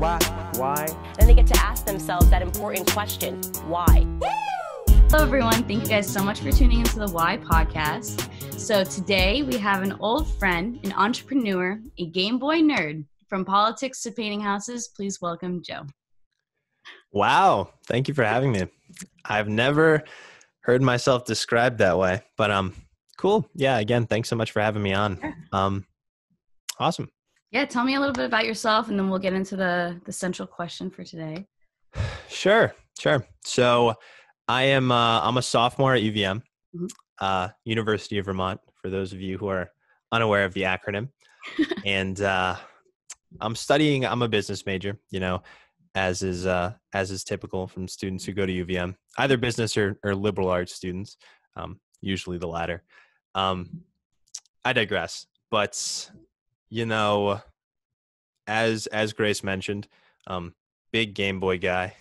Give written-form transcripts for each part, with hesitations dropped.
Why? Why? Then they get to ask themselves that important question, why? Hello, everyone. Thank you guys so much for tuning into the Why podcast. So today we have an old friend, an entrepreneur, a Game Boy nerd. From politics to painting houses, please welcome Joe. Wow. Thank you for having me. I've never heard myself described that way, but cool. Yeah, again, thanks so much for having me on. Awesome. Yeah, tell me a little bit about yourself, and then we'll get into the central question for today. Sure. So I'm a sophomore at UVM, University of Vermont, for those of you who are unaware of the acronym. And I'm a business major, as is typical from students who go to UVM, either business or liberal arts students, usually the latter. I digress, but as Grace mentioned, big Game Boy guy,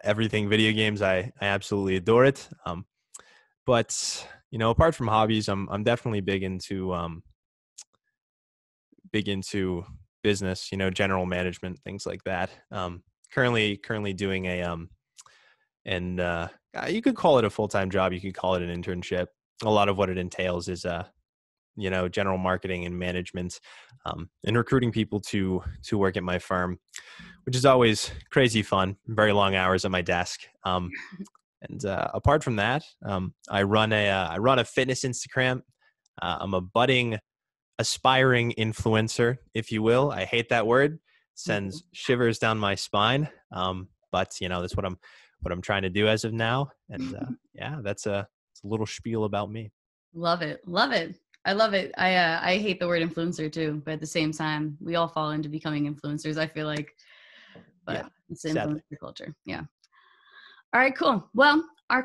everything video games, I absolutely adore it. But apart from hobbies, I'm definitely big into business, general management, things like that. Currently doing you could call it a full-time job. You could call it an internship. A lot of what it entails is, general marketing and management, and recruiting people to work at my firm, which is always crazy fun, very long hours at my desk. And apart from that, I run a fitness Instagram. I'm a budding, aspiring influencer, if you will. I hate that word. It sends shivers down my spine. But that's what I'm trying to do as of now. And that's a little spiel about me. Love it. I love it. I hate the word influencer too, but at the same time, we all fall into becoming influencers, I feel like. But it's the influencer culture. Yeah. All right, cool. Well, our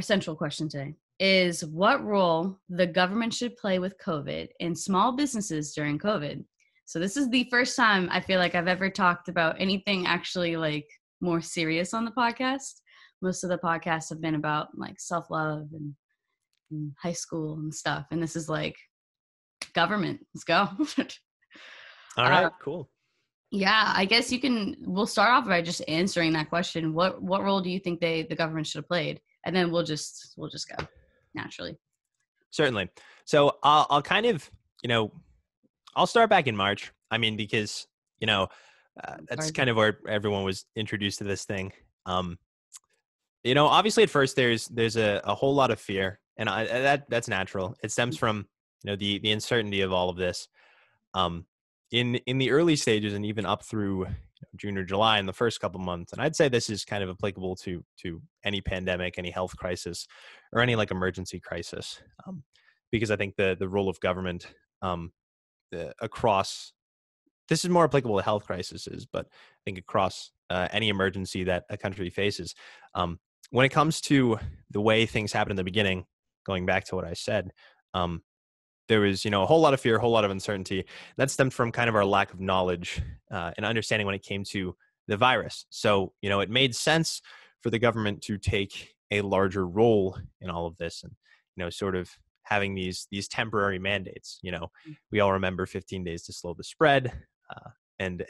central question today is what role the government should play with COVID and small businesses during COVID. So this is the first time I feel like I've ever talked about anything actually like more serious on the podcast. Most of the podcasts have been about like self-love and high school and stuff. And this is like government. Let's go. All right, cool. Yeah, I guess we'll start off by just answering that question. What role do you think the government should have played? And then we'll just go naturally. Certainly. So I'll kind of, I'll start back in March. I mean, because, that's kind of where everyone was introduced to this thing. Obviously at first there's a whole lot of fear, and that's natural. It stems from, the uncertainty of all of this. In the early stages and even up through June or July in the first couple months, and I'd say this is kind of applicable to any pandemic, any health crisis, or any like emergency crisis, because I think the role of government across, this is more applicable to health crises, but I think across any emergency that a country faces, when it comes to the way things happen in the beginning, going back to what I said, there was, a whole lot of fear, a whole lot of uncertainty. That stemmed from kind of our lack of knowledge and understanding when it came to the virus. So, it made sense for the government to take a larger role in all of this and, sort of having these temporary mandates. We all remember 15 days to slow the spread and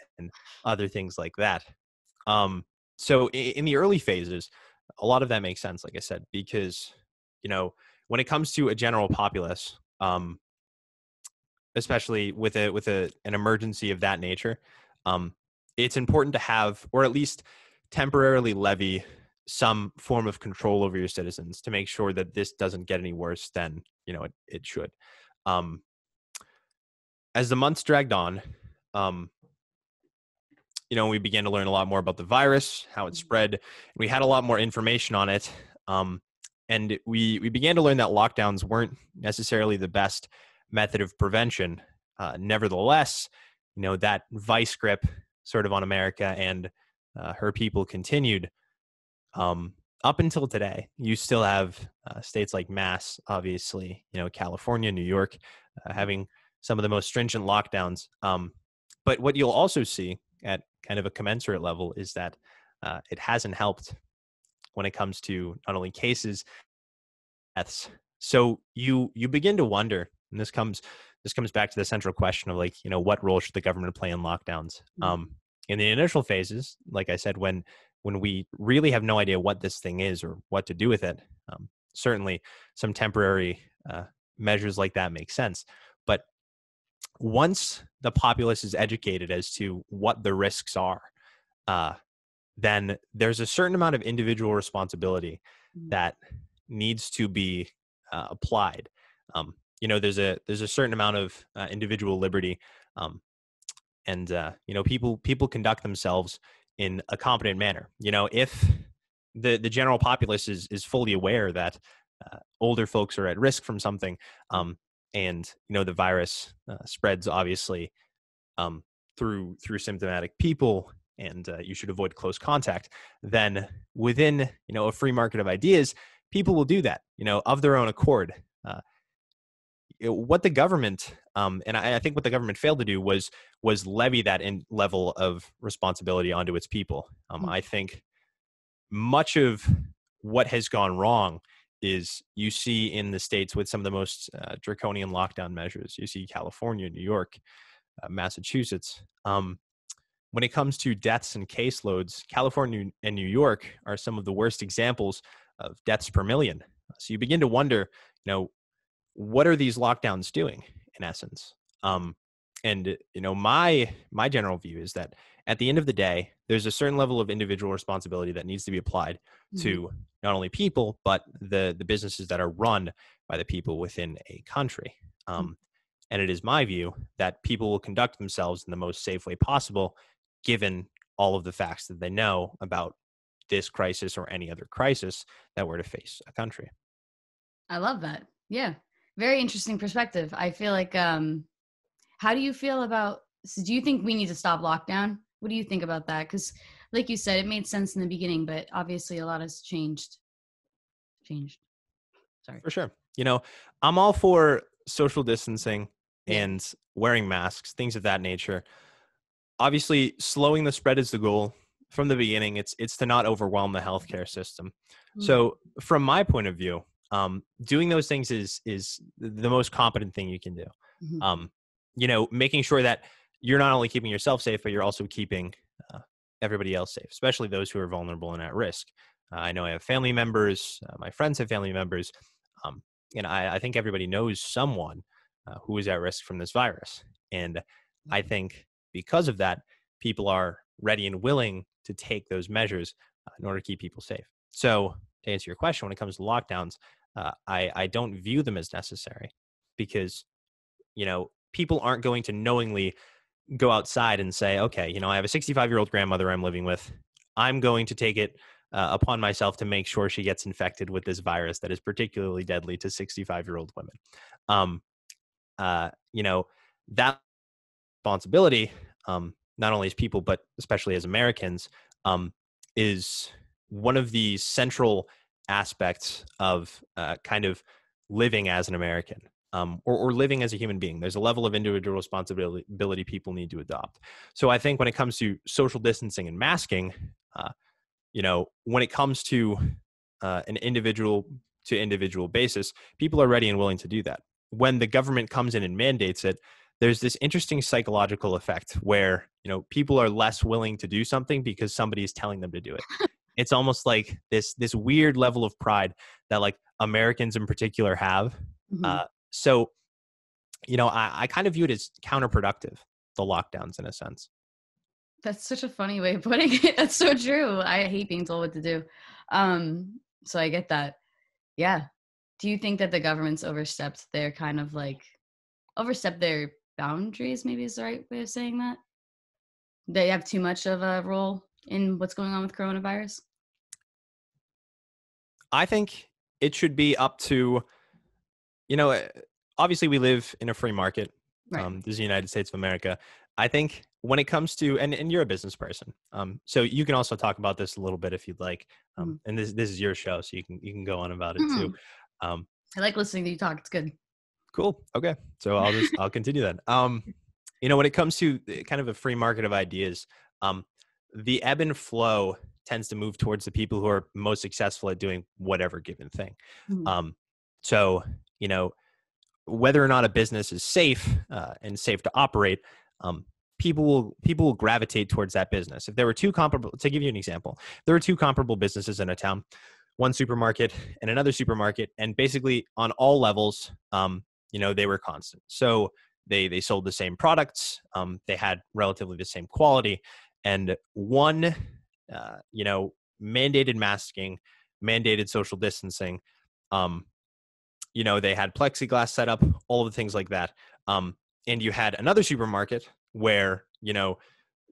other things like that. So in the early phases, a lot of that makes sense, like I said, because, when it comes to a general populace, especially with an emergency of that nature, it's important to have, or at least temporarily levy some form of control over your citizens to make sure that this doesn't get any worse than, it should. As the months dragged on, we began to learn a lot more about the virus, how it spread, and we had a lot more information on it. And we began to learn that lockdowns weren't necessarily the best method of prevention. Nevertheless, that vice grip sort of on America and her people continued up until today. You still have states like Mass, obviously, California, New York, having some of the most stringent lockdowns. But what you'll also see at kind of a commensurate level is that it hasn't helped when it comes to not only cases, deaths. So you begin to wonder, and this comes this comes back to the central question of like, what role should the government play in lockdowns? In the initial phases, like I said, when we really have no idea what this thing is or what to do with it, certainly some temporary measures like that make sense. But once the populace is educated as to what the risks are, then there's a certain amount of individual responsibility that needs to be applied. There's a certain amount of individual liberty, and people conduct themselves in a competent manner. If the general populace is fully aware that older folks are at risk from something, and the virus spreads obviously through symptomatic people, and you should avoid close contact, then within a free market of ideas, people will do that of their own accord. What the government and I think what the government failed to do was levy that level of responsibility onto its people. I think much of what has gone wrong is you see in the states with some of the most draconian lockdown measures. You see California, New York, Massachusetts. When it comes to deaths and caseloads, California and New York are some of the worst examples of deaths per million. So you begin to wonder, what are these lockdowns doing in essence? And my general view is that at the end of the day, there's a certain level of individual responsibility that needs to be applied to not only people, but the businesses that are run by the people within a country. And it is my view that people will conduct themselves in the most safe way possible, given all of the facts that they know about this crisis or any other crisis that were to face a country. I love that. Yeah. Very interesting perspective. I feel like, how do you feel about, so do you think we need to stop lockdown? What do you think about that? Because like you said, it made sense in the beginning, but obviously a lot has changed. Sorry. For sure. I'm all for social distancing and wearing masks, things of that nature. Obviously, slowing the spread is the goal. From the beginning, it's to not overwhelm the healthcare system. So from my point of view, doing those things is the most competent thing you can do. Making sure that you're not only keeping yourself safe, but you're also keeping everybody else safe, especially those who are vulnerable and at risk. I know I have family members, my friends have family members, and I think everybody knows someone who is at risk from this virus. And I think because of that, people are ready and willing to take those measures in order to keep people safe. So to answer your question, when it comes to lockdowns, I don't view them as necessary because, people aren't going to knowingly go outside and say, okay, I have a 65-year-old grandmother I'm living with. I'm going to take it upon myself to make sure she gets infected with this virus that is particularly deadly to 65-year-old women. That responsibility, not only as people, but especially as Americans, is one of the central aspects of kind of living as an American, or living as a human being. There's a level of individual responsibility people need to adopt. So I think when it comes to social distancing and masking, when it comes to an individual to individual basis, people are ready and willing to do that. When the government comes in and mandates it, there's this interesting psychological effect where, people are less willing to do something because somebody is telling them to do it. It's almost like this weird level of pride that like Americans in particular have. So, I kind of view it as counterproductive, the lockdowns in a sense. That's such a funny way of putting it. That's so true. I hate being told what to do. So I get that. Yeah. Do you think that the government's overstepped their boundaries, maybe is the right way of saying that? They have too much of a role in what's going on with coronavirus? I think it should be up to, obviously we live in a free market. Right. This is the United States of America. I think when it comes to, and you're a business person, so you can also talk about this a little bit if you'd like. And this is your show, so you can go on about it too. I like listening to you talk. It's good. Cool. Okay. So I'll continue then. When it comes to kind of a free market of ideas, the ebb and flow tends to move towards the people who are most successful at doing whatever given thing. So, whether or not a business is safe and safe to operate, people will gravitate towards that business. If there were two comparable, to give you an example, there were two comparable businesses in a town, one supermarket and another supermarket, and basically on all levels, they were constant. So they sold the same products, they had relatively the same quality, and one, mandated masking, mandated social distancing. They had plexiglass set up, all of the things like that. And you had another supermarket where,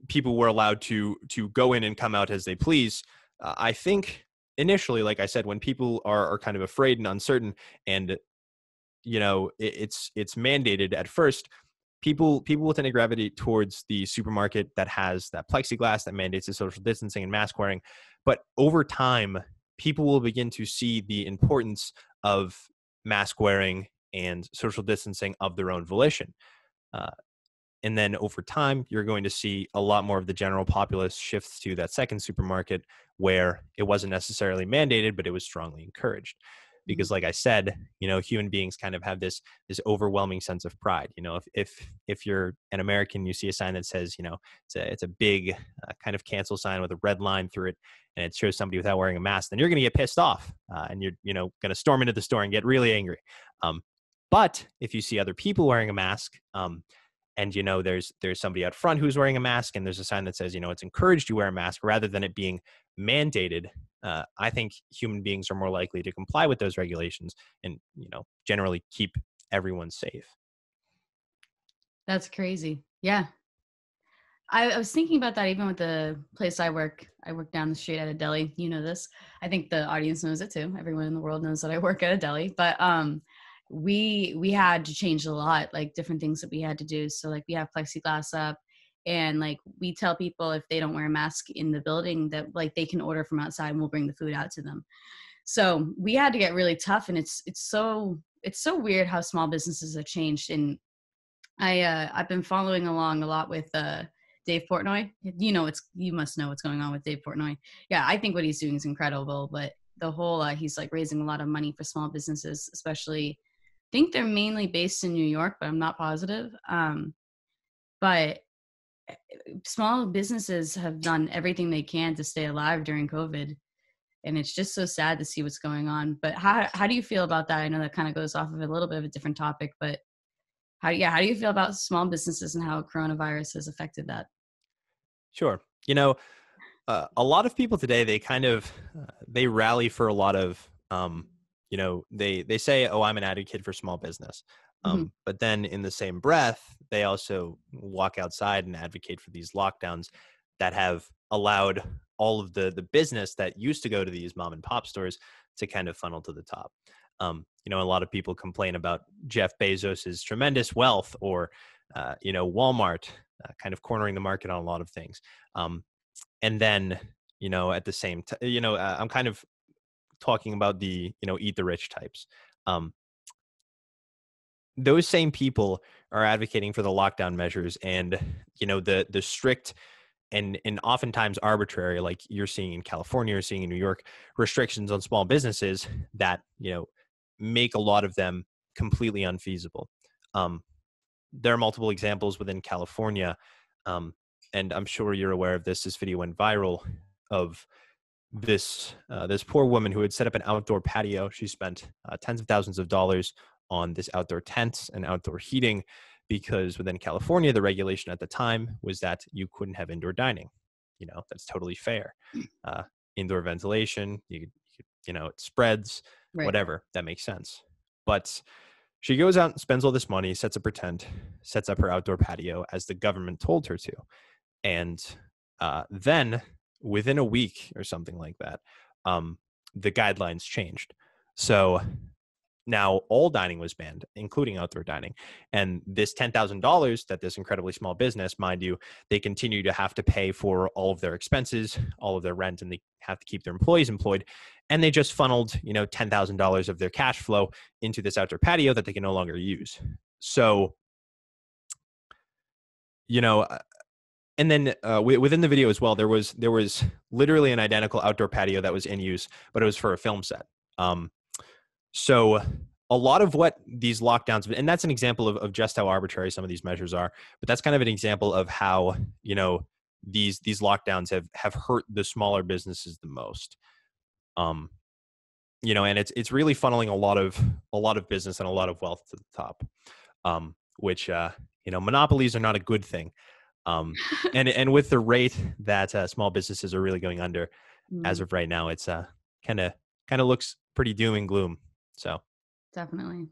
people were allowed to go in and come out as they please. I think initially, like I said, when people are kind of afraid and uncertain, and it's mandated at first, people will tend to gravitate towards the supermarket that has that plexiglass that mandates the social distancing and mask wearing. But over time, people will begin to see the importance of mask wearing and social distancing of their own volition. And then over time, you're going to see a lot more of the general populace shifts to that second supermarket where it wasn't necessarily mandated, but it was strongly encouraged. Because like I said, human beings kind of have this overwhelming sense of pride. If you're an American, you see a sign that says, it's a big kind of cancel sign with a red line through it, and it shows somebody without wearing a mask, then you're going to get pissed off, and you're going to storm into the store and get really angry. But if you see other people wearing a mask, and there's somebody out front who's wearing a mask, and there's a sign that says it's encouraged you wear a mask rather than it being mandated, I think human beings are more likely to comply with those regulations and generally keep everyone safe. That's crazy. Yeah. I was thinking about that even with the place I work. I work down the street at a deli. You know this. I think the audience knows it too. Everyone in the world knows that I work at a deli. But we had to change a lot, like different things that we had to do. So like we have plexiglass up, and like we tell people if they don't wear a mask in the building that like they can order from outside and we'll bring the food out to them. So we had to get really tough, and it's so weird how small businesses have changed. And I've been following along a lot with Dave Portnoy. You must know what's going on with Dave Portnoy. Yeah, I think what he's doing is incredible, but the whole he's like raising a lot of money for small businesses, especially I think they're mainly based in New York, but I'm not positive. But small businesses have done everything they can to stay alive during COVID. And it's just so sad to see what's going on. But how do you feel about that? I know that kind of goes off of a little bit of a different topic, but how do you feel about small businesses and how coronavirus has affected that? Sure. A lot of people today, they kind of, they rally for a lot of, they say, oh, I'm an advocate for small business. But then in the same breath, they also walk outside and advocate for these lockdowns that have allowed all of the business that used to go to these mom and pop stores to kind of funnel to the top. A lot of people complain about Jeff Bezos's tremendous wealth, or, Walmart kind of cornering the market on a lot of things. And then, at the same time, I'm kind of talking about the, eat the rich types. Those same people are advocating for the lockdown measures and, the strict and oftentimes arbitrary, like you're seeing in California, you're seeing in New York, restrictions on small businesses that, make a lot of them completely unfeasible. There are multiple examples within California, and I'm sure you're aware of this. This video went viral of this poor woman who had set up an outdoor patio. She spent tens of thousands of dollars on this outdoor tents and outdoor heating, because within California, the regulation at the time was that you couldn't have indoor dining. That's totally fair. Indoor ventilation, it spreads, right. Whatever, that makes sense. But she goes out and spends all this money, sets up her tent, sets up her outdoor patio as the government told her to. And then within a week or something like that, the guidelines changed. So now all dining was banned, including outdoor dining. And this $10,000 that this incredibly small business, mind you, they continue to have to pay for all of their expenses, all of their rent, and they have to keep their employees employed. And they just funneled, $10,000 of their cash flow into this outdoor patio that they can no longer use. So, and then within the video as well, there was literally an identical outdoor patio that was in use, but it was for a film set. So a lot of what these lockdowns, and that's an example of just how arbitrary some of these measures are, but that's kind of an example of how, these lockdowns have hurt the smaller businesses the most. Um, and it's really funneling a lot of business and a lot of wealth to the top, which, monopolies are not a good thing. And with the rate that small businesses are really going under as of right now, it's kind of looks pretty doom and gloom. So definitely.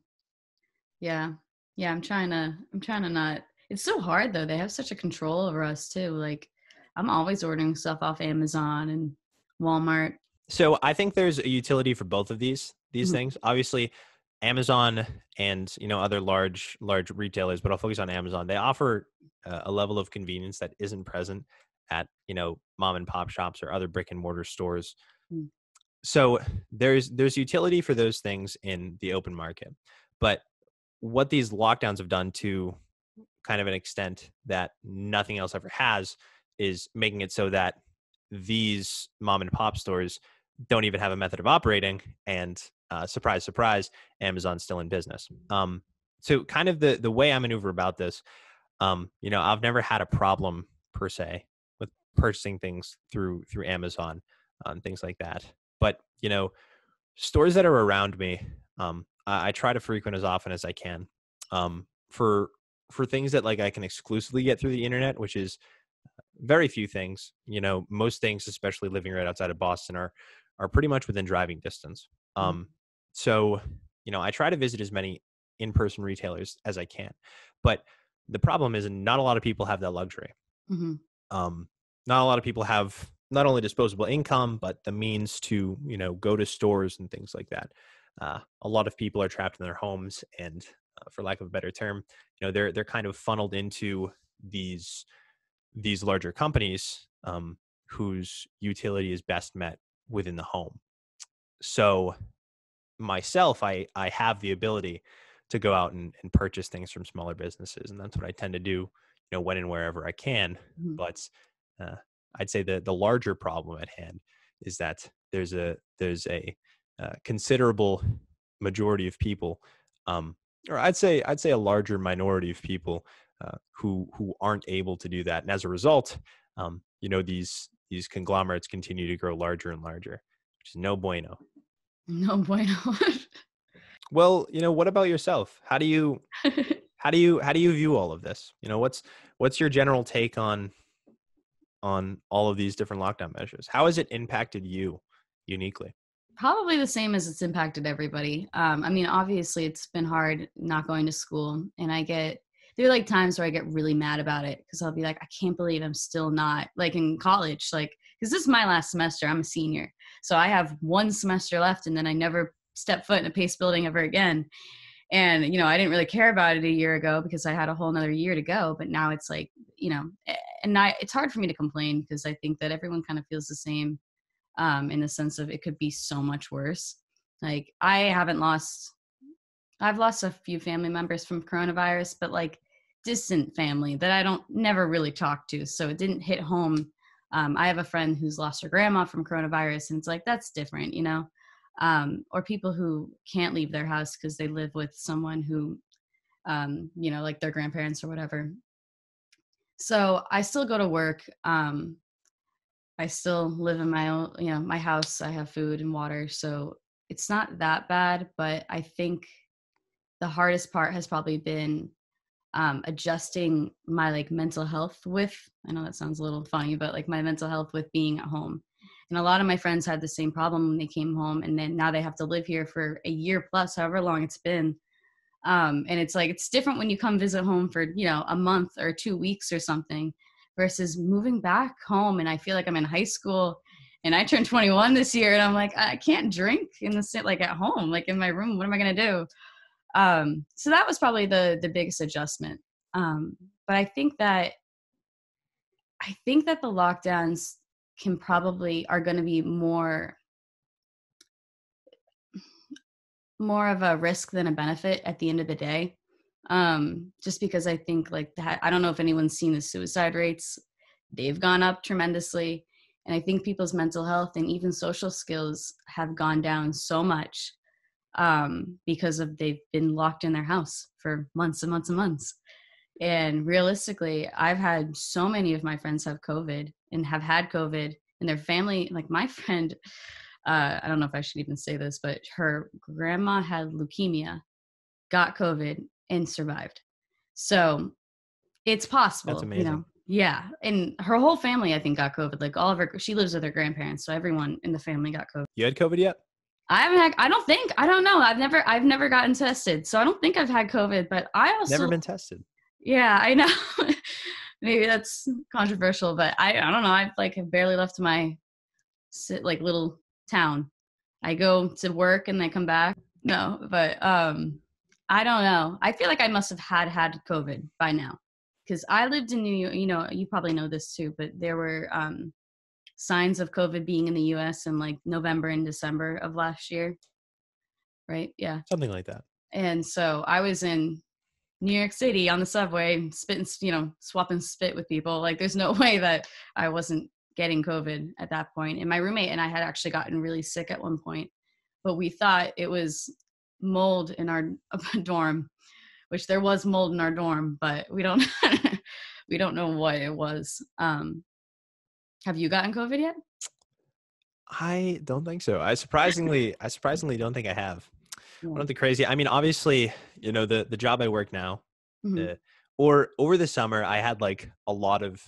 Yeah. I'm trying to not, it's so hard though. They have such a control over us too. Like I'm always ordering stuff off Amazon and Walmart. So I think there's a utility for both of these things. Obviously, Amazon and other large retailers, but I'll focus on Amazon. They offer a level of convenience that isn't present at mom and pop shops or other brick and mortar stores. So there's utility for those things in the open market, but what these lockdowns have done to kind of an extent that nothing else ever has is making it so that these mom and pop stores don't even have a method of operating, and surprise, surprise, Amazon's still in business. So kind of the way I maneuver about this, I've never had a problem per se with purchasing things through Amazon and things like that. But, stores that are around me, I try to frequent as often as I can, for things that like I can exclusively get through the internet, which is very few things. Most things, especially living right outside of Boston, are pretty much within driving distance. So, I try to visit as many in-person retailers as I can, but the problem is not a lot of people have that luxury. Not a lot of people have not only disposable income, but the means to, go to stores and things like that. A lot of people are trapped in their homes, and for lack of a better term, they're kind of funneled into these larger companies, whose utility is best met within the home. So myself, I have the ability to go out and purchase things from smaller businesses, and that's what I tend to do, when and wherever I can. But I'd say the larger problem at hand is that there's a considerable majority of people, or I'd say a larger minority of people who aren't able to do that, and as a result, these conglomerates continue to grow larger and larger, which is no bueno. No bueno. Well, what about yourself? How do you view all of this? What's your general take on all of these different lockdown measures? How has it impacted you uniquely? Probably the same as it's impacted everybody. I mean, obviously it's been hard not going to school, and there are like times where I get really mad about it because I'll be like, I can't believe I'm still not like in college, like, because this is my last semester. I'm a senior. So I have one semester left, and then I never step foot in a PACE building ever again. And, I didn't really care about it a year ago because I had a whole nother year to go. But now it's like, it's hard for me to complain because I think that everyone kind of feels the same, in the sense of it could be so much worse. Like I've lost a few family members from coronavirus, but like distant family that I never really talk to. So it didn't hit home. I have a friend who's lost her grandma from coronavirus, and it's like, that's different, or people who can't leave their house because they live with someone who, like their grandparents or whatever. So I still go to work. I still live in my own, my house. I have food and water. So it's not that bad, but I think the hardest part has probably been adjusting my like mental health with, I know that sounds a little funny, but like my mental health with being at home. And a lot of my friends had the same problem when they came home, and then now they have to live here for a year plus, however long it's been. And it's like, it's different when you come visit home for, a month or 2 weeks or something versus moving back home. And I feel like I'm in high school and I turned 21 this year, and I'm like, I can't drink in the sit like at home, like in my room. What am I going to do? So that was probably the biggest adjustment. But I think that the lockdowns are going to be more of a risk than a benefit at the end of the day. Just because I think like that, I don't know if anyone's seen the suicide rates. They've gone up tremendously. And I think people's mental health and even social skills have gone down so much. because they've been locked in their house for months and months and months. And realistically, I've had so many of my friends have COVID and have had COVID, and their family, like my friend, I don't know if I should even say this, but her grandma had leukemia, got COVID, and survived. So it's possible. That's amazing. Yeah. And her whole family, I think, got COVID. Like she lives with her grandparents. So everyone in the family got COVID. You had COVID yet? I don't know. I've never gotten tested. So I don't think I've had COVID, but I also never been tested. Yeah, I know. Maybe that's controversial, but I don't know. I've barely left my little town. I go to work and I come back. No, but I don't know. I feel like I must have had COVID by now, because I lived in New York. You probably know this too, but there were signs of COVID being in the U.S. in like November and December of last year. Right? Yeah. Something like that. And so I was in New York City on the subway, swapping spit with people. Like, there's no way that I wasn't getting COVID at that point. And my roommate and I had actually gotten really sick at one point, but we thought it was mold in our dorm, which there was mold in our dorm, but we don't know what it was. Have you gotten COVID yet? I don't think so. I surprisingly don't think I have. Yeah. One of the crazy, I mean, obviously, the job I work now, Mm-hmm. or over the summer, I had like a lot of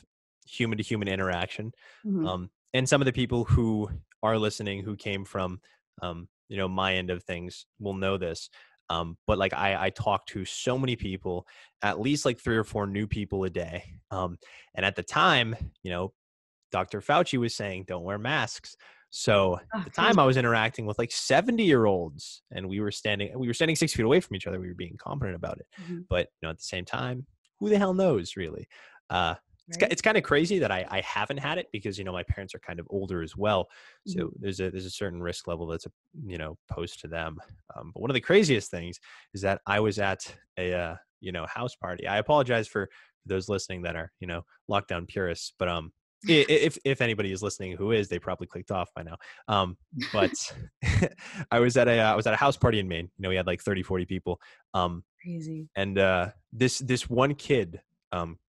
human to human interaction. Mm-hmm. And some of the people who are listening who came from, my end of things will know this. But like I talk to so many people, at least like 3 or 4 new people a day. And at the time, Dr. Fauci was saying, don't wear masks. So at the time I was interacting with like 70-year-olds, and we were standing 6 feet away from each other. We were being competent about it. Mm-hmm. But at the same time, who the hell knows really? It's kind of crazy that I haven't had it, because, my parents are kind of older as well. So Mm-hmm. there's a certain risk level that's, posed to them. But one of the craziest things is that I was at a, house party. I apologize for those listening that are, lockdown purists, but, if anybody is listening who is, they probably clicked off by now. But I was at a house party in Maine. We had like 30, 40 people. Crazy. And this one kid,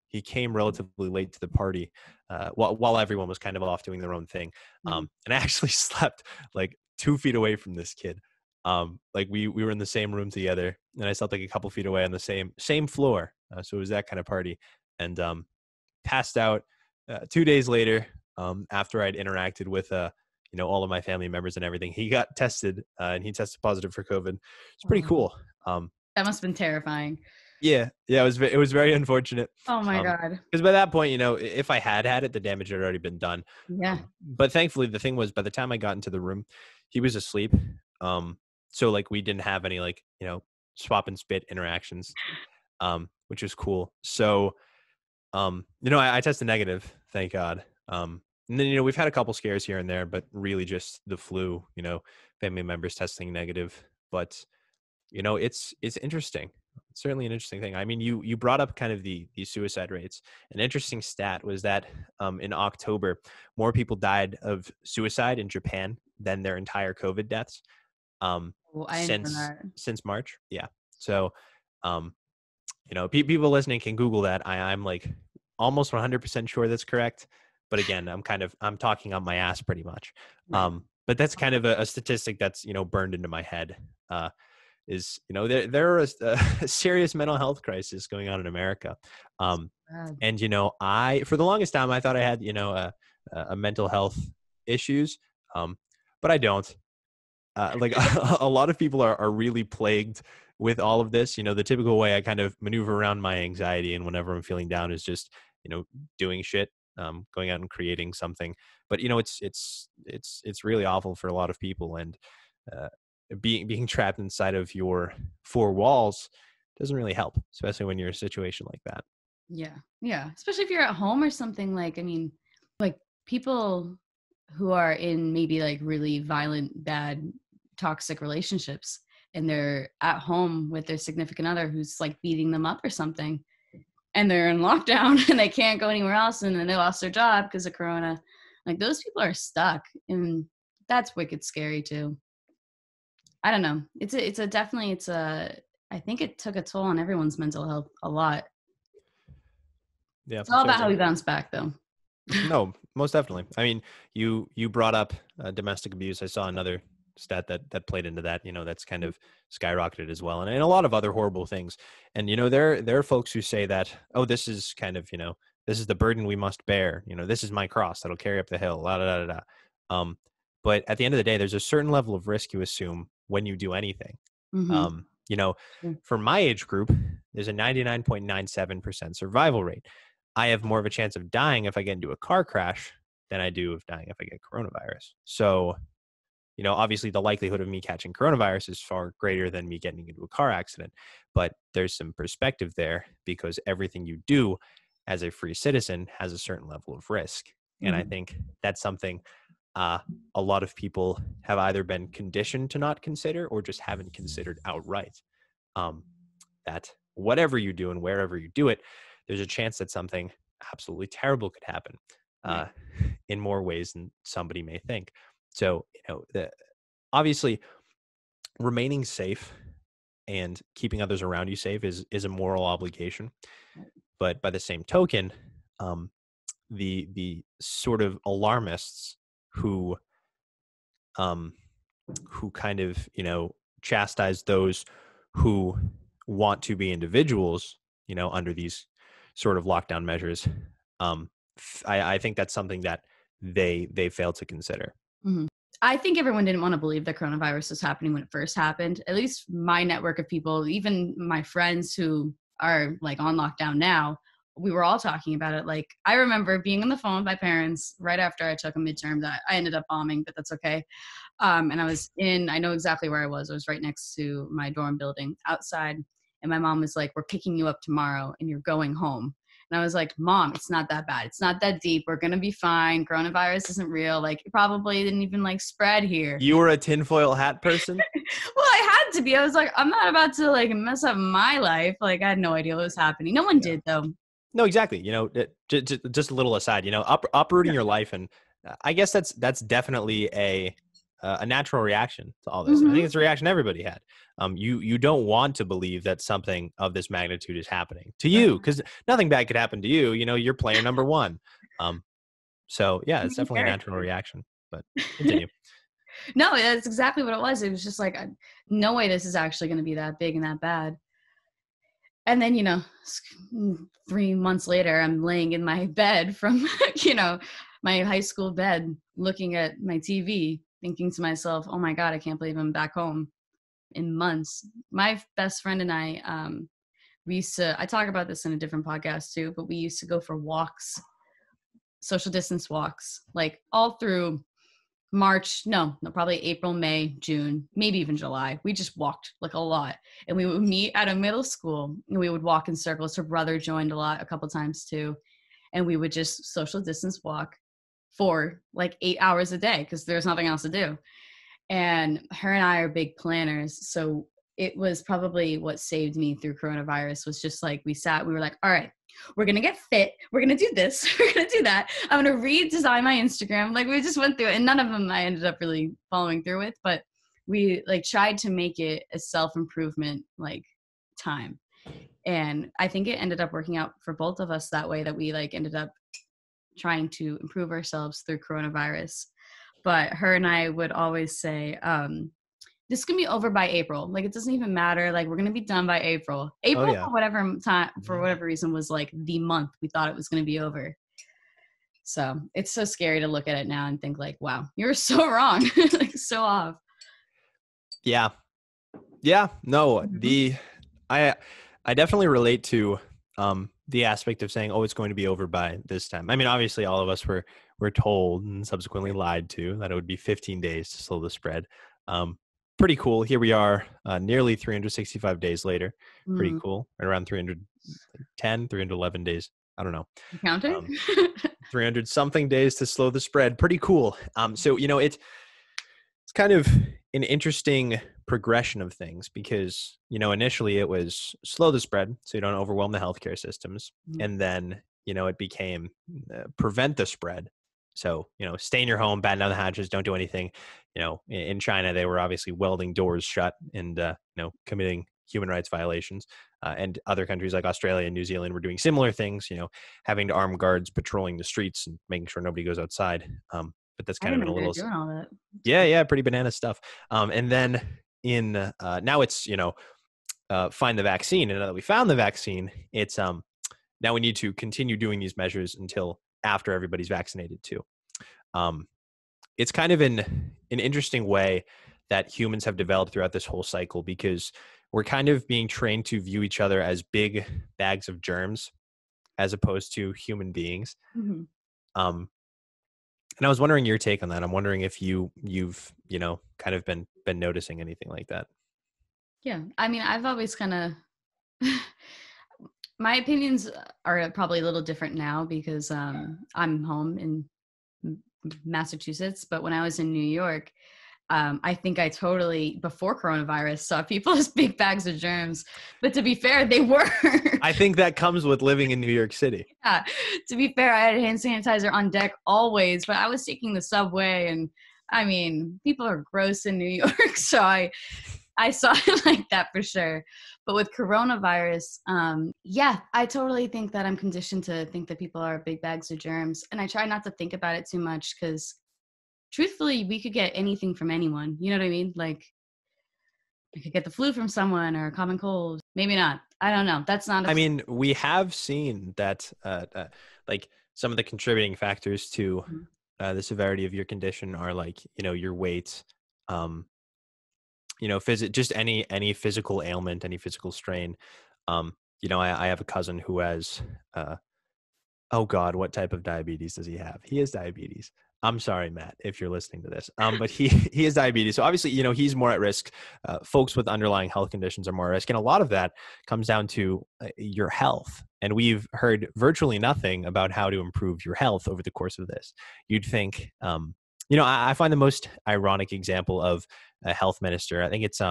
he came relatively late to the party, while everyone was kind of off doing their own thing. And I actually slept like 2 feet away from this kid. Like we were in the same room together, and I slept like a couple feet away on the same floor. So it was that kind of party, and passed out 2 days later, after I'd interacted with all of my family members and everything. He got tested, and he tested positive for COVID. It's pretty cool. That must have been terrifying. Yeah, it was very unfortunate. Oh my God. Because by that point, if I had it, the damage had already been done. Yeah. But thankfully, the thing was, by the time I got into the room, he was asleep. So like we didn't have any swap and spit interactions, which was cool. So, I tested negative, thank God. And then, we've had a couple scares here and there, but really just the flu, family members testing negative. But, it's interesting. It's certainly an interesting thing. I mean, you brought up kind of the suicide rates. An interesting stat was that in October, more people died of suicide in Japan than their entire COVID deaths since March. Yeah. So, people listening can Google that. I'm like almost 100% sure that's correct. But again, I'm talking on my ass pretty much. But that's kind of a statistic that's, burned into my head. There is a serious mental health crisis going on in America. And, I, for the longest time, I thought I had, a mental health issues. But I don't. Like a lot of people are really plagued with all of this. The typical way I kind of maneuver around my anxiety, and whenever I'm feeling down, is just, doing shit, going out and creating something. But, it's really awful for a lot of people. And, being trapped inside of your 4 walls doesn't really help, especially when you're in a situation like that. Yeah. Especially if you're at home or something. Like, I mean, like people who are in maybe like really violent, bad, toxic relationships, and they're at home with their significant other who's like beating them up or something, and they're in lockdown and they can't go anywhere else, and then they lost their job because of Corona. Like, those people are stuck, and that's wicked scary too. I don't know. I think it took a toll on everyone's mental health a lot. Yeah. It's all about how we bounce back, though. No, most definitely. I mean, you brought up domestic abuse. I saw another stat that played into that. That's kind of skyrocketed as well, and a lot of other horrible things. And there are folks who say that, oh, this is kind of this is the burden we must bear. This is my cross that'll carry up the hill. La da da da. But at the end of the day, there's a certain level of risk you assume when you do anything. Mm-hmm. For my age group, there's a 99.97% survival rate. I have more of a chance of dying if I get into a car crash than I do of dying if I get coronavirus. So, obviously the likelihood of me catching coronavirus is far greater than me getting into a car accident. But there's some perspective there because everything you do as a free citizen has a certain level of risk. And I think that's something a lot of people have either been conditioned to not consider or just haven't considered outright. That whatever you do and wherever you do it, there's a chance that something absolutely terrible could happen in more ways than somebody may think. So, obviously remaining safe and keeping others around you safe is a moral obligation. But by the same token, the sort of alarmists who kind of, chastise those who want to be individuals, under these sort of lockdown measures. I think that's something that they fail to consider. Mm-hmm. I think everyone didn't want to believe that coronavirus was happening when it first happened. At least my network of people, even my friends who are like on lockdown now, we were all talking about it. Like, I remember being on the phone with my parents right after I took a midterm that I ended up bombing, but that's okay. And I know exactly where I was. I was right next to my dorm building outside. And my mom was like, we're picking you up tomorrow and you're going home. And I was like, Mom, it's not that bad. It's not that deep. We're going to be fine. Coronavirus isn't real. Like, it probably didn't even like spread here. You were a tinfoil hat person? Well, I had to be. I was like, I'm not about to like mess up my life. Like, I had no idea what was happening. No one did though. No, exactly. Just a little aside, uprooting your life. And I guess that's definitely a natural reaction to all this. I think it's a reaction everybody had. You don't want to believe that something of this magnitude is happening to you because nothing bad could happen to you. You're player number one. So yeah, it's definitely a natural reaction, but continue. No, that's exactly what it was. It was just like, no way this is actually going to be that big and that bad. And then, 3 months later, I'm laying in my bed from, my high school bed, looking at my TV, thinking to myself, oh my God, I can't believe I'm back home in months. My best friend and I I talk about this in a different podcast too, but we used to go for walks, social distance walks, like all through March, probably April, May, June, maybe even July. We just walked like a lot. And we would meet at a middle school and we would walk in circles. Her brother joined a couple times too. And we would just social distance walk for like 8 hours a day because there's nothing else to do. And her and I are big planners. So it was probably what saved me through coronavirus was just like, we were like, all right, we're going to get fit. We're going to do this. We're going to do that. I'm going to redesign my Instagram. Like we just went through it and none of them I ended up really following through with, but we like tried to make it a self-improvement like time. And I think it ended up working out for both of us that way, that we like ended up trying to improve ourselves through coronavirus. But her and I would always say, this is going to be over by April. Like, it doesn't even matter. Like, we're going to be done by April. For whatever time, for whatever reason, was like the month we thought it was going to be over. So it's so scary to look at it now and think like, wow, you're so wrong. Like, so off. Yeah. Yeah. No, I definitely relate to the aspect of saying, oh, it's going to be over by this time. I mean, obviously all of us were told and subsequently lied to that it would be 15 days to slow the spread. Pretty cool. Here we are, nearly 365 days later. Pretty cool. Right around 310, 311 days. I don't know. You counting? 300 something days to slow the spread. Pretty cool. So, it's kind of an interesting progression of things because, initially it was slow the spread so you don't overwhelm the healthcare systems. And then, it became prevent the spread So, stay in your home, batten down the hatches, don't do anything. In China, they were obviously welding doors shut and, committing human rights violations. And other countries like Australia and New Zealand were doing similar things, having to arm guards patrolling the streets and making sure nobody goes outside. But that's I kind of didn't been a know they were little, doing all that. yeah, pretty banana stuff. And then now it's, find the vaccine. And now that we found the vaccine, it's now we need to continue doing these measures until after everybody's vaccinated too. It's kind of an interesting way that humans have developed throughout this whole cycle, because we're kind of being trained to view each other as big bags of germs as opposed to human beings. Mm-hmm. And I was wondering your take on that. I'm wondering if you've kind of been noticing anything like that. Yeah. I mean, I've always kind of, my opinions are probably a little different now because I'm home in Massachusetts, but when I was in New York, I think I totally, before coronavirus, saw people as big bags of germs. But to be fair, they were. I think that comes with living in New York City. Yeah. To be fair, I had hand sanitizer on deck always, but I was taking the subway, and I mean, people are gross in New York, so I saw it like that for sure. But with coronavirus, yeah, I totally think that I'm conditioned to think that people are big bags of germs. And I try not to think about it too much because truthfully, we could get anything from anyone. You know what I mean? Like, I could get the flu from someone or a common cold. Maybe not. I don't know. That's not. I mean, we have seen that, like some of the contributing factors to the severity of your condition are like, your weight, just any physical ailment, any physical strain. I have a cousin who has, oh God, what type of diabetes does he have? He has diabetes. I'm sorry, Matt, if you're listening to this. But he has diabetes. So obviously, he's more at risk. Folks with underlying health conditions are more at risk. And a lot of that comes down to your health. And we've heard virtually nothing about how to improve your health over the course of this. You'd think, I find the most ironic example of a health minister. I think it's,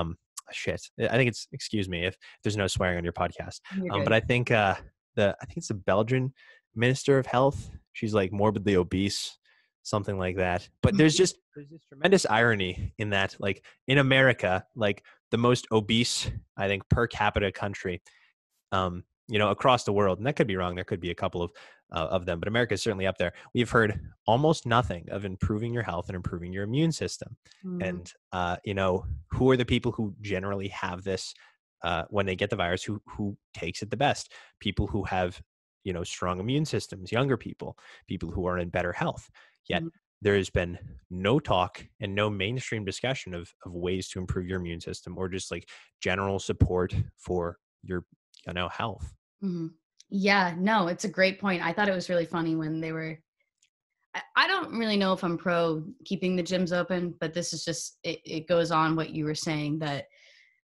excuse me if there's no swearing on your podcast. But I think I think it's the Belgian Minister of Health. She's like morbidly obese, something like that. But there's this tremendous irony in that, like in America, like the most obese, I think, per capita country, across the world, and that could be wrong. There could be a couple of them, but America is certainly up there. We've heard almost nothing of improving your health and improving your immune system. And, who are the people who generally have this when they get the virus, who takes it the best? People who have, strong immune systems, younger people who are in better health. Yet there has been no talk and no mainstream discussion of ways to improve your immune system or just like general support for your, health. Mm-hmm. Yeah, no, it's a great point. I thought it was really funny when they were, I don't really know if I'm pro keeping the gyms open, but this is just, it goes on what you were saying, that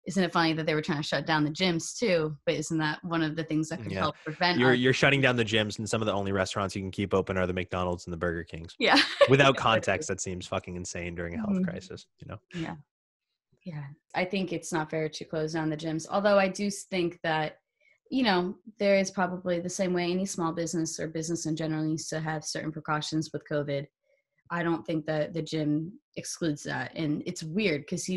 isn't it funny that they were trying to shut down the gyms too? But isn't that one of the things that could help prevent? You're shutting down the gyms, and some of the only restaurants you can keep open are the McDonald's and the Burger Kings. Yeah. Without context, that seems fucking insane during a health crisis, Yeah. Yeah. I think it's not fair to close down the gyms. Although I do think that, there is probably the same way any small business or business in general needs to have certain precautions with COVID. I don't think that the gym excludes that. And it's weird because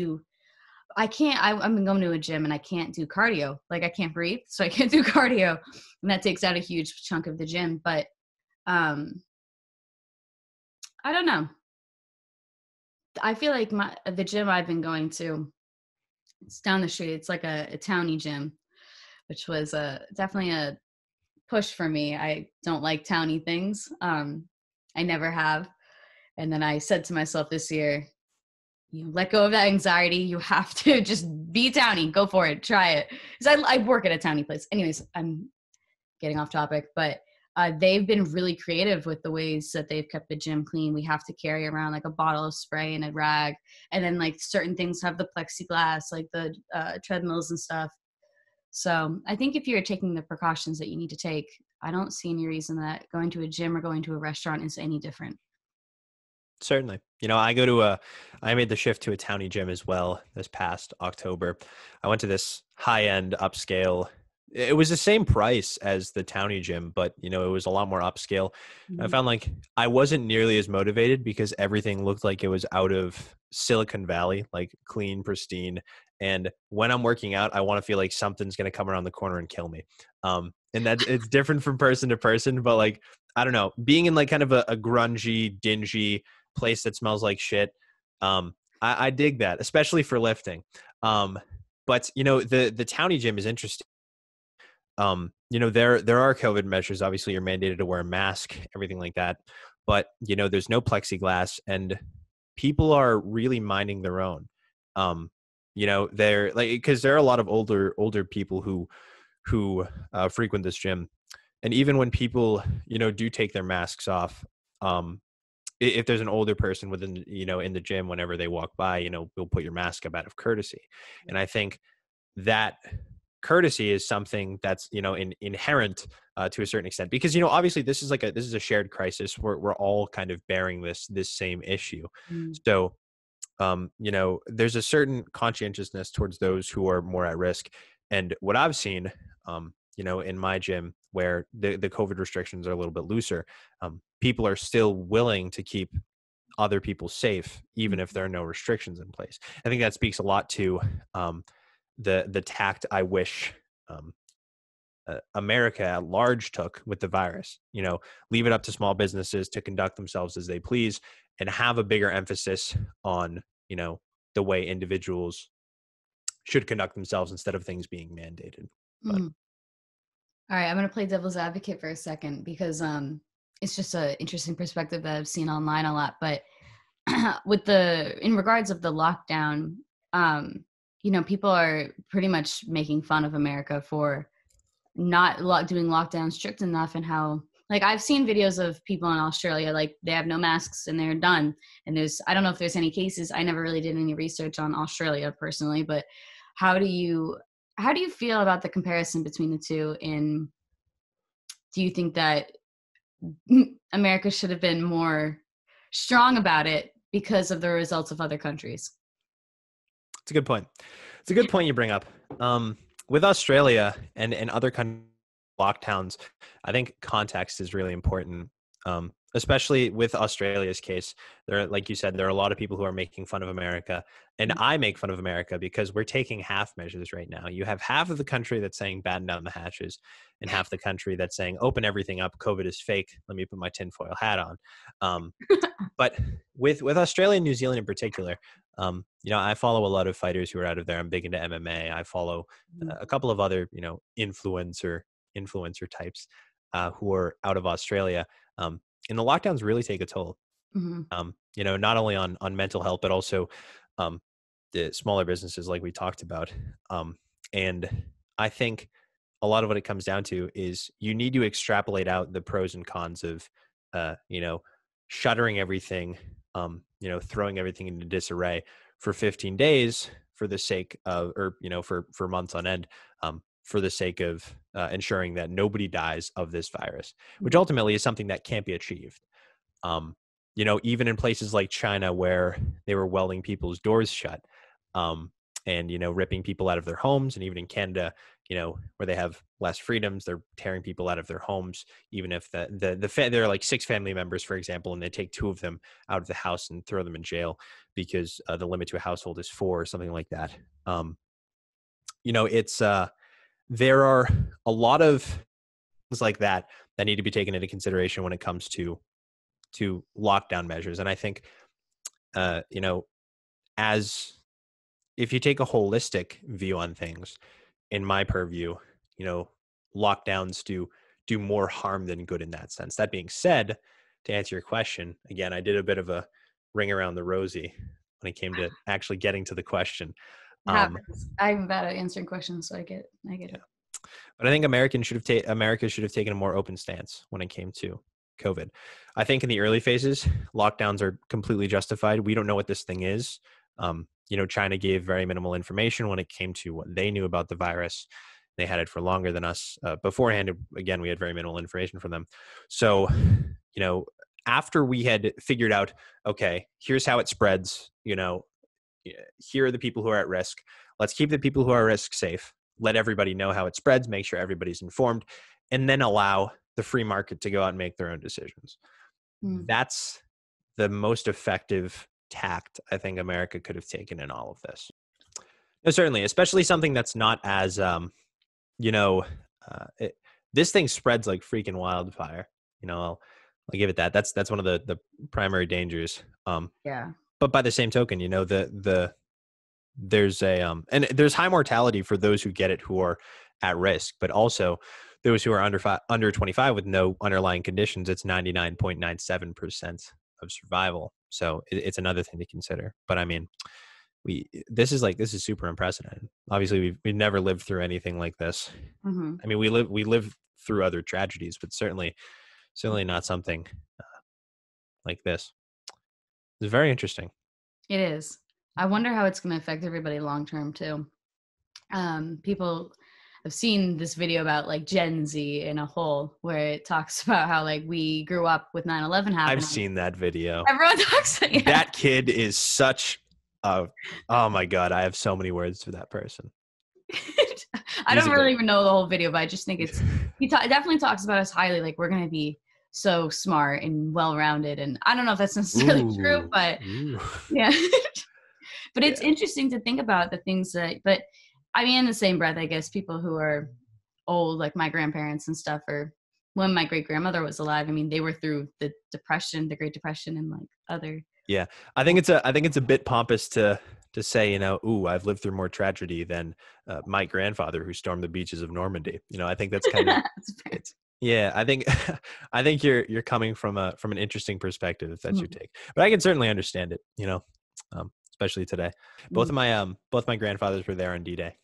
I'm going to a gym and I can't do cardio. Like I can't breathe, so I can't do cardio. And that takes out a huge chunk of the gym. But I don't know. I feel like the gym I've been going to, it's down the street. It's like a Townie Gym, which was definitely a push for me. I don't like Townie things. I never have. And then I said to myself this year, you let go of that anxiety. You have to just be Townie. Go for it. Try it. Because I work at a Townie place. Anyways, I'm getting off topic, but they've been really creative with the ways that they've kept the gym clean. We have to carry around like a bottle of spray and a rag. And then like certain things have the plexiglass, like the treadmills and stuff. So I think if you're taking the precautions that you need to take, I don't see any reason that going to a gym or going to a restaurant is any different. Certainly. I made the shift to a Townie Gym as well this past October. I went to this high-end upscale It was the same price as the Townie Gym, but it was a lot more upscale. I found like I wasn't nearly as motivated because everything looked like it was out of Silicon Valley, like clean, pristine. And when I'm working out, I want to feel like something's going to come around the corner and kill me. And that it's different from person to person, but like, I don't know, being in like kind of a grungy, dingy place that smells like shit. I dig that, especially for lifting. But the Townie Gym is interesting. There are COVID measures. Obviously, you're mandated to wear a mask, everything like that. But there's no plexiglass, and people are really minding their own. They're like, because there are a lot of older people who frequent this gym, and even when people do take their masks off, if there's an older person within in the gym, whenever they walk by, we'll put your mask up out of courtesy. And I think that courtesy is something that's inherent to a certain extent, because obviously this is a shared crisis. We're all kind of bearing this same issue. So there's a certain conscientiousness towards those who are more at risk. And what I've seen in my gym, where the COVID restrictions are a little bit looser, people are still willing to keep other people safe even if there are no restrictions in place. I think that speaks a lot to the tact I wish America at large took with the virus. Leave it up to small businesses to conduct themselves as they please, and have a bigger emphasis on the way individuals should conduct themselves instead of things being mandated. But, all right, I'm going to play devil's advocate for a second, because it's just an interesting perspective that I've seen online a lot. But in regards of the lockdown, people are pretty much making fun of America for not doing lockdown strict enough, and how, like, I've seen videos of people in Australia, like, they have no masks and they're done. And I don't know if there's any cases. I never really did any research on Australia personally, but how do you feel about the comparison between the two? And do you think that America should have been more strong about it because of the results of other countries? It's a good point. It's a good point you bring up. With Australia and other countries, lockdowns, I think context is really important. Especially with Australia's case, like you said, there are a lot of people who are making fun of America, and I make fun of America because we're taking half measures right now. You have half of the country that's saying batten down the hatches, and half the country that's saying open everything up. COVID is fake. Let me put my tinfoil hat on. But with Australia and New Zealand in particular, I follow a lot of fighters who are out of there. I'm big into MMA. I follow a couple of other, influencer types who are out of Australia. And the lockdowns really take a toll, not only on mental health, but also the smaller businesses like we talked about. And I think a lot of what it comes down to is you need to extrapolate out the pros and cons of, shuttering everything, throwing everything into disarray for 15 days for the sake of, or, for months on end, for the sake of ensuring that nobody dies of this virus, which ultimately is something that can't be achieved. Even in places like China, where they were welding people's doors shut, and, ripping people out of their homes, and even in Canada, where they have less freedoms, they're tearing people out of their homes, even if there are like 6 family members, for example, and they take 2 of them out of the house and throw them in jail because the limit to a household is 4 or something like that. There are a lot of things like that need to be taken into consideration when it comes to lockdown measures. And I think, as if you take a holistic view on things, in my purview, lockdowns do more harm than good in that sense. That being said, to answer your question, again, I did a bit of a ring around the rosy when it came to actually getting to the question. I'm bad at answering questions, so I get it. But I think America should have taken a more open stance when it came to COVID. I think in the early phases, lockdowns are completely justified. We don't know what this thing is. China gave very minimal information when it came to what they knew about the virus. They had it for longer than us. Beforehand, again, we had very minimal information from them. So, after we had figured out, okay, here's how it spreads, here are the people who are at risk. Let's keep the people who are at risk safe. let everybody know how it spreads, make sure everybody's informed, and then allow the free market to go out and make their own decisions. That's the most effective tact I think America could have taken in all of this. No, certainly, especially something that's not as, this thing spreads like freaking wildfire. I'll give it that. That's one of the primary dangers. But by the same token, there's and there's high mortality for those who get it who are at risk, but also those who are under 25 with no underlying conditions. It's 99.97% of survival. So it's another thing to consider. But I mean, this is super unprecedented. Obviously, we've never lived through anything like this. I mean, we live through other tragedies, but certainly not something like this. It's very interesting. It is. I wonder how it's going to affect everybody long term too. People have seen this video about like Gen Z in a whole, where it talks about how like we grew up with 9/11 happening. I've seen that video. Everyone talks about it. That kid is such a, oh my God, I have so many words for that person. I don't really even know the whole video, but I just think he definitely talks about us highly. Like we're going to be so smart and well-rounded. And I don't know if that's necessarily true, but yeah. But it's interesting to think about the things but I mean, in the same breath, I guess people who are old, like my grandparents and stuff, or when my great grandmother was alive, I mean, they were through the Depression, the Great Depression, and like other. Yeah. I think it's a bit pompous to say, I've lived through more tragedy than my grandfather who stormed the beaches of Normandy. I think that's kind of, I think you're coming from an interesting perspective, if that's your take, but I can certainly understand it, especially today. Both of my grandfathers were there on D-Day.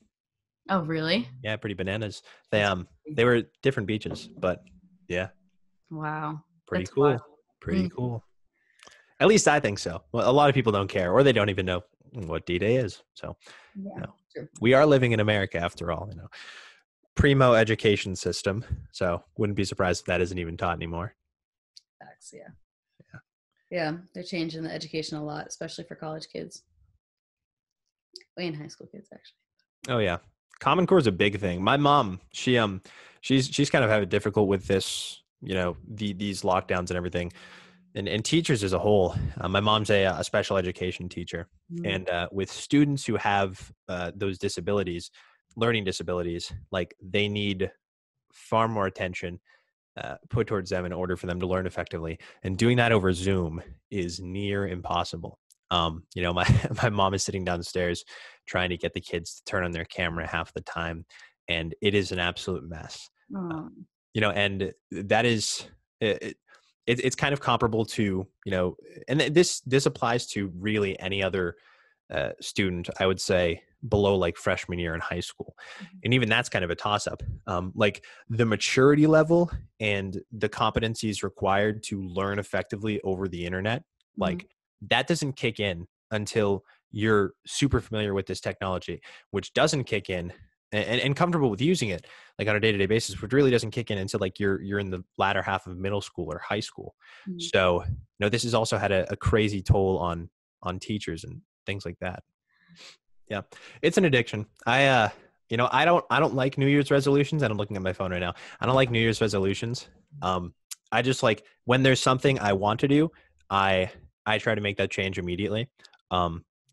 Oh, really? Yeah. Pretty bananas. They were different beaches, but yeah. Wow. Pretty cool. Wild. Pretty cool. At least I think so. Well, a lot of people don't care, or they don't even know what D-Day is. So we are living in America after all, primo education system. So wouldn't be surprised if that isn't even taught anymore. Facts. Yeah. They're changing the education a lot, especially for college kids. And high school kids, actually. Oh yeah. Common Core is a big thing. My mom, she's kind of had it difficult with this, these lockdowns and everything. And teachers as a whole. My mom's a special education teacher. And with students who have those disabilities, learning disabilities, like they need far more attention put towards them in order for them to learn effectively. And doing that over Zoom is near impossible. My mom is sitting downstairs trying to get the kids to turn on their camera half the time. And it is an absolute mess. And that is... It's kind of comparable to, and this applies to really any other student, I would say, below like freshman year in high school. And even that's kind of a toss-up. Like the maturity level and the competencies required to learn effectively over the internet, like that doesn't kick in until you're super familiar with this technology, which doesn't kick in and comfortable with using it like on a day-to-day basis, which really doesn't kick in until like you're in the latter half of middle school or high school. So, this has also had a crazy toll on teachers and things like that. Yeah. It's an addiction. I don't like New Year's resolutions, and I'm looking at my phone right now. I don't like New Year's resolutions. I just like when there's something I want to do, I try to make that change immediately.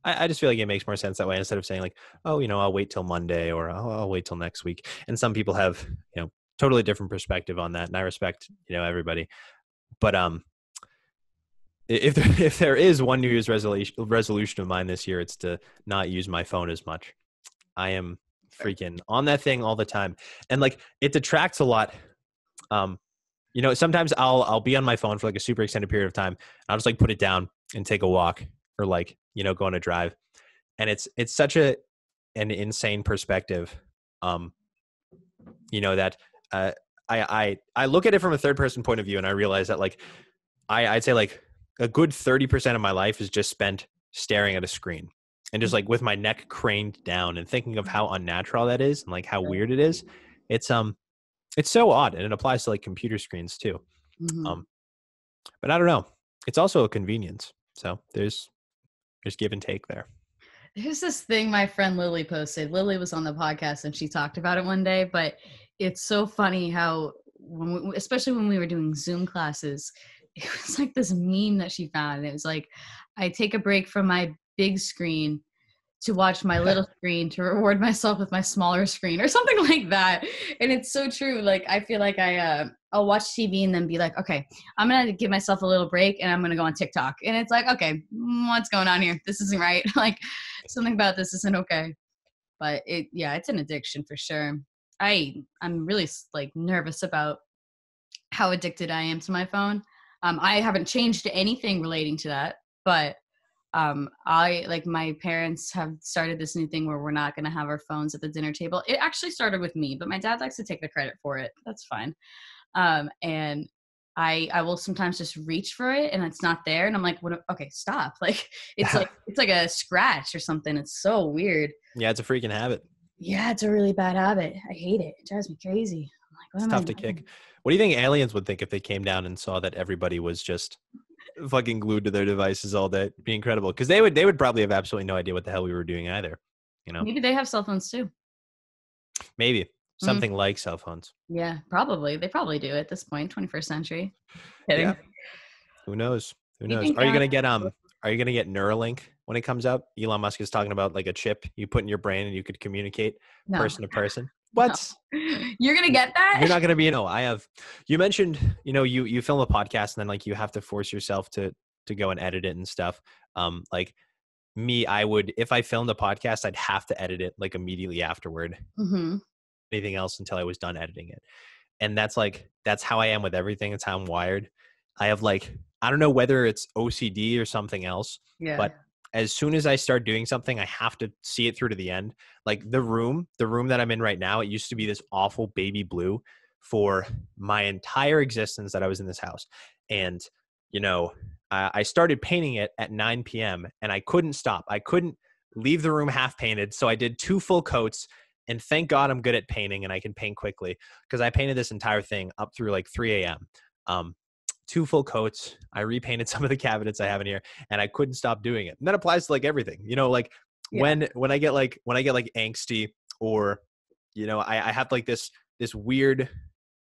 I just feel like it makes more sense that way instead of saying like, oh, I'll wait till Monday or I'll wait till next week. And some people have, totally different perspective on that. And I respect, everybody. But if there is one New Year's resolution of mine this year, it's to not use my phone as much. I am freaking on that thing all the time. And like it detracts a lot. Sometimes I'll be on my phone for like a super extended period of time. I'll just like put it down and take a walk or like, go on a drive. And it's such an insane perspective. That I look at it from a third person point of view, and I realize that like, I'd say like a good 30% of my life is just spent staring at a screen and just like with my neck craned down and thinking of how unnatural that is and like how weird it is. It's so odd, and it applies to like computer screens too. But I don't know. It's also a convenience. So there's give and take there. There's this thing my friend Lily posted. Lily was on the podcast and she talked about it one day, but it's so funny how, especially when we were doing Zoom classes, it was like this meme that she found. And it was like, I take a break from my big screen to watch my little screen to reward myself with my smaller screen or something like that. And it's so true. Like, I feel like I'll watch TV and then be like, okay, I'm going to give myself a little break and I'm going to go on TikTok. And it's like, okay, what's going on here? This isn't right. Like, something about this isn't okay. But it's an addiction for sure. I'm really like nervous about how addicted I am to my phone. I haven't changed anything relating to that, but my parents have started this new thing where we're not going to have our phones at the dinner table. It actually started with me, but my dad likes to take the credit for it. That's fine. And I will sometimes just reach for it and it's not there. And I'm like, what? Okay, stop. Like, it's like a scratch or something. It's so weird. Yeah. It's a freaking habit. Yeah. It's a really bad habit. I hate it. It drives me crazy. I'm like, what It's am I tough to doing? kick. What do you think aliens would think if they came down and saw that everybody was just fucking glued to their devices all day? It'd be incredible. Because they would probably have absolutely no idea what the hell we were doing either. You know, Maybe they have cell phones too. maybe something like cell phones. Yeah, probably. They probably do at this point, 21st century. Kidding. Yeah. Who knows? Who Do you knows? think Are you gonna get Neuralink when it comes out? Elon Musk is talking about like a chip you put in your brain and you could communicate No. person to person. What? No. You're gonna get that? You're not gonna be, you mentioned, you film a podcast and then like you have to force yourself to go and edit it and stuff. Like me, if I filmed a podcast, I'd have to edit it like immediately afterward. Mm-hmm. Anything else until I was done editing it. And that's how I am with everything. It's how I'm wired. I have I don't know whether it's OCD or something else, but as soon as I start doing something, I have to see it through to the end. Like the room that I'm in right now, it used to be this awful baby blue for my entire existence that I was in this house. And, I started painting it at 9 p.m. and I couldn't stop. I couldn't leave the room half painted. So I did 2 full coats. And thank God I'm good at painting and I can paint quickly because I painted this entire thing up through like 3 a.m. 2 full coats. I repainted some of the cabinets I have in here and I couldn't stop doing it. And that applies to like everything, when I get like angsty or, I have like this weird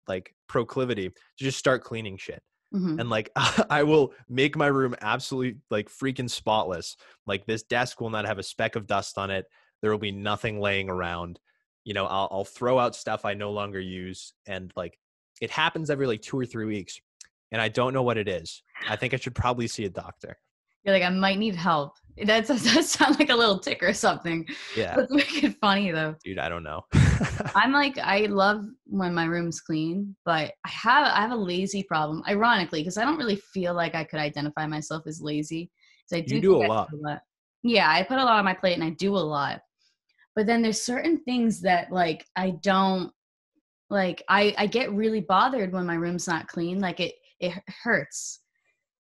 like proclivity to just start cleaning shit. Mm-hmm. And like, I will make my room absolutely like freaking spotless. Like this desk will not have a speck of dust on it. There will be nothing laying around. I'll throw out stuff I no longer use. And like, it happens every like 2 or 3 weeks. And I don't know what it is. I think I should probably see a doctor. You're like, I might need help. That sound like a little tick or something. Yeah. Let's make it funny though. Dude, I don't know. I love when my room's clean, but I have a lazy problem, ironically, because I don't really feel like I could identify myself as lazy. Because You do a lot. Yeah, I put a lot on my plate and I do a lot. But then there's certain things that like I don't like. I get really bothered when my room's not clean. Like it hurts,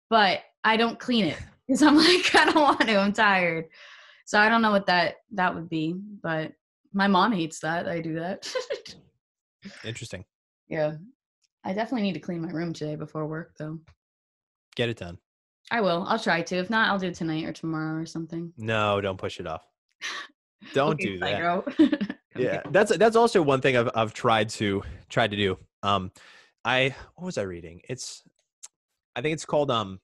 but I don't clean it because I'm like, I don't want to. I'm tired. So I don't know what that would be, but my mom hates that I do that. Interesting. Yeah, I definitely need to clean my room today before work, though. Get it done. I will. I'll try to. If not, I'll do it tonight or tomorrow or something. No, don't push it off. Don't Okay, do that. Yeah, that's also one thing I've tried to do. What was I reading? I think it's called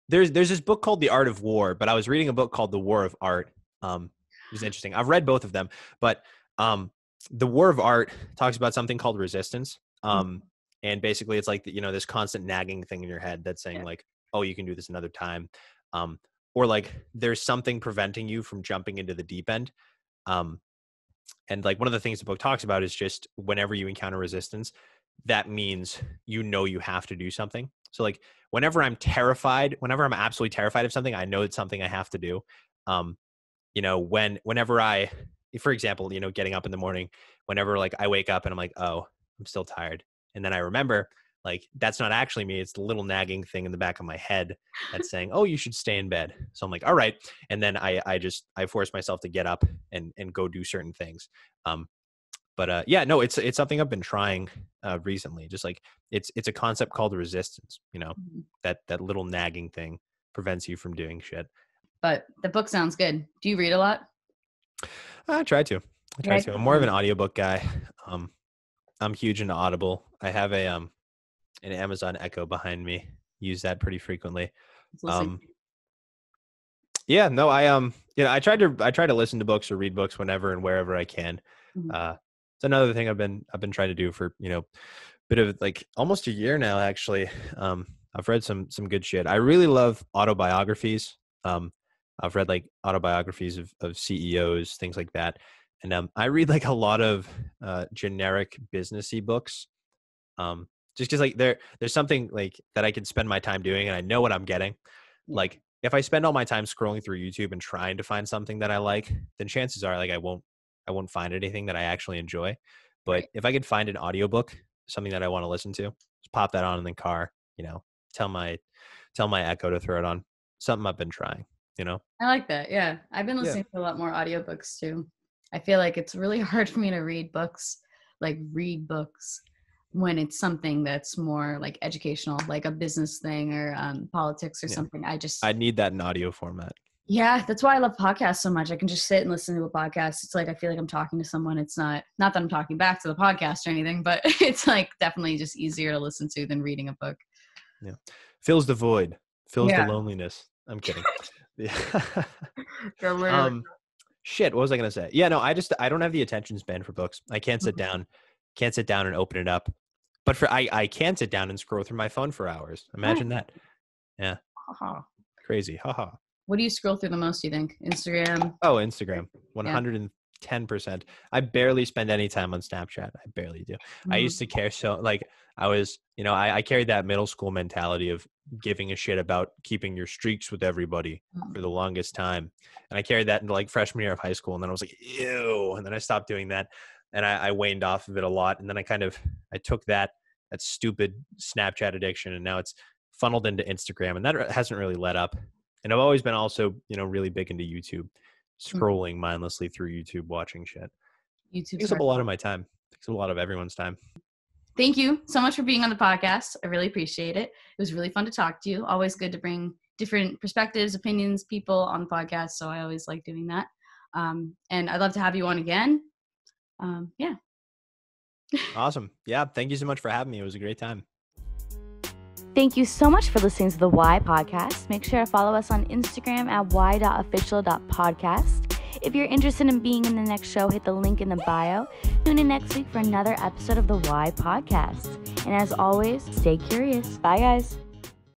there's this book called The Art of War, but I was reading a book called The War of Art. It was interesting. I've read both of them, but The War of Art talks about something called resistance. And basically it's like, this constant nagging thing in your head that's saying like, oh, you can do this another time. Or like there's something preventing you from jumping into the deep end. And like one of the things the book talks about is just whenever you encounter resistance, that means you have to do something. So like whenever I'm absolutely terrified of something, I know it's something I have to do. Whenever for example, getting up in the morning, whenever like I wake up and I'm like, oh, I'm still tired. And then I remember like, that's not actually me. It's the little nagging thing in the back of my head that's saying, oh, you should stay in bed. So I'm like, all right. And then I force myself to get up and go do certain things. It's something I've been trying recently. Just like it's a concept called resistance, that little nagging thing prevents you from doing shit. But the book sounds good. Do you read a lot? I try to. I'm more of an audiobook guy. I'm huge into Audible. I have an Amazon Echo behind me. Use that pretty frequently. Yeah, no, I try to listen to books or read books whenever and wherever I can. Mm-hmm. It's another thing I've been trying to do for, bit of like almost a year now, actually. I've read some good shit. I really love autobiographies. I've read like autobiographies of CEOs, things like that. And I read like a lot of generic businessy books. Just because like there's something like that I can spend my time doing and I know what I'm getting. Yeah. Like if I spend all my time scrolling through YouTube and trying to find something that I like, then chances are like I won't find anything that I actually enjoy. But if I could find an audiobook, something that I want to listen to, just pop that on in the car, tell my Echo to throw it on. Something I've been trying, I like that. Yeah. I've been listening to a lot more audiobooks too. I feel like it's really hard for me to read books when it's something that's more like educational, like a business thing or politics or something. I need that in audio format. Yeah, that's why I love podcasts so much. I can just sit and listen to a podcast. It's like I feel like I'm talking to someone. It's not that I'm talking back to the podcast or anything, but it's like definitely just easier to listen to than reading a book. Yeah. Fills the void, fills the loneliness. I'm kidding. Shit, what was I going to say? Yeah, no, I don't have the attention span for books. I can't sit down and open it up. But I can sit down and scroll through my phone for hours. Imagine that. Yeah. Crazy. Haha. What do you scroll through the most, do you think? Instagram? Oh, Instagram. 110%. I barely spend any time on Snapchat. I barely do. I used to care so like I was, I carried that middle school mentality of giving a shit about keeping your streaks with everybody for the longest time. And I carried that into like freshman year of high school. And then I was like, ew. And then I stopped doing that. And I waned off of it a lot. And then I took that stupid Snapchat addiction and now it's funneled into Instagram and that hasn't really let up. And I've always been also, really big into YouTube, scrolling mindlessly through YouTube, watching shit. YouTube takes up a lot of my time. Takes up a lot of everyone's time. Thank you so much for being on the podcast. I really appreciate it. It was really fun to talk to you. Always good to bring different perspectives, opinions, people on the podcast. So I always like doing that. And I'd love to have you on again. Yeah. Awesome. Yeah. Thank you so much for having me. It was a great time. Thank you so much for listening to the Why Podcast. Make sure to follow us on Instagram at why.official.podcast. If you're interested in being in the next show, hit the link in the bio. Tune in next week for another episode of the Why Podcast. And as always, stay curious. Bye, guys.